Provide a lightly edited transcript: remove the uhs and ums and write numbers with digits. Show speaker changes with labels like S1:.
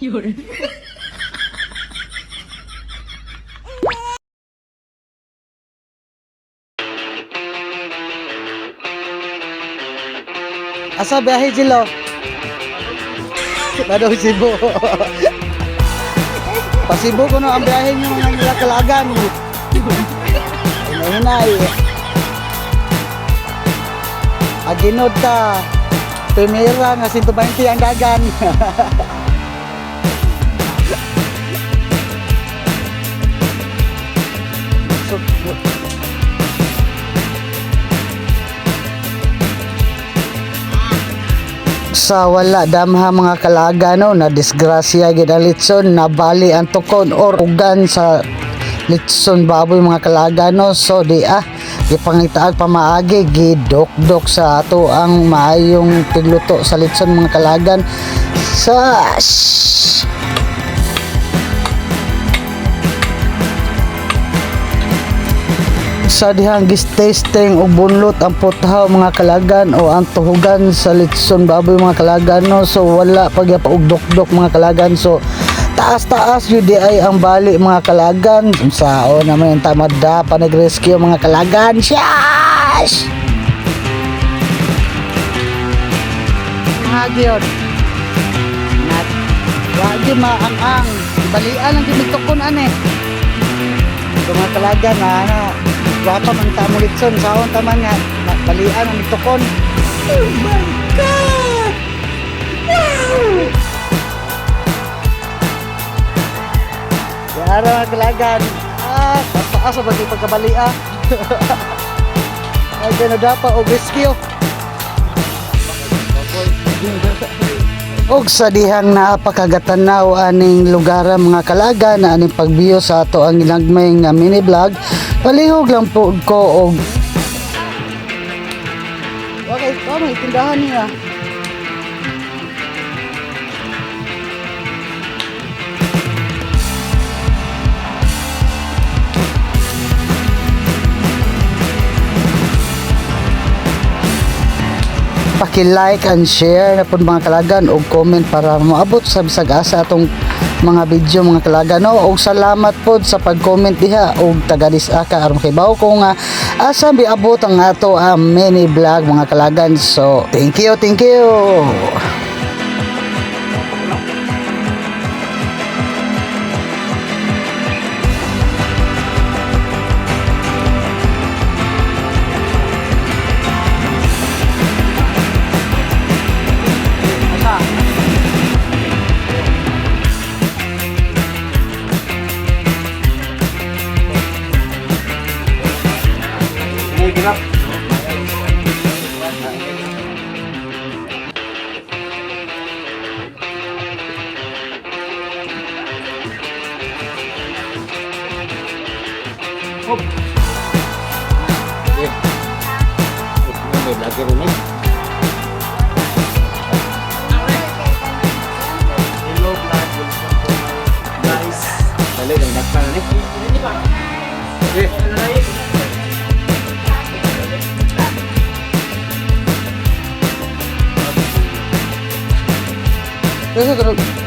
S1: Yun.
S2: Asa biyahe Jilo? Padong Cebu. Pasibo ko no ang biyahe nyo mga Kalagan. Hinay. Aginod ta. Primera nga 120 ang dagan. So, sa wala damha mga Kalaga no na disgrasya gid ang litson, nabali ang tukon or ugan sa litson baboy mga Kalaga no. So di gipangitaag pamaagi gidok-dok sa ato ang maayong tigluto sa litson mga Kalagan sa sa dihang gis-tasting o bunlot ang puthaw mga Kalagan o ang tuhugan sa litson baboy mga Kalagan no. So wala pagyapaugdok-dok mga Kalagan. So taas-taas yun di ay ang bali mga Kalagan. Sao naman yung tamada pa nag-rescue mga Kalagan. Shash! Nagyod wagi maang-ang balian ang gimitukon ane so mga Kalagan na wapa man ta mo litson saon taman nga balian ang mitukon. Oh my god! Yara mga Kalagan. Taas sa bagay pagkabalia. Ay ganadapa o rescue. Og sa dihang napakagatanaw aning lugar mga Kalagan na aning pagbiyo sa ato ang ginagmay nga mini vlog, palihog lang po ko og okay, tama itindahan niya. Paki-like and share na po mga Kalagan o comment para maabot sa bisag asa atong mga video mga Kalagan no. Og salamat po sa pag-comment diha og taga-disa ka aron makibaw ko nga asa biabot ang ato mini vlog mga Kalagan. So thank you, thank you.
S3: Hirap. Hop. Okay. May lagi rin eh. Hello vlog. Guys. Dali, nagdakpan na eh. Okay.
S2: Terus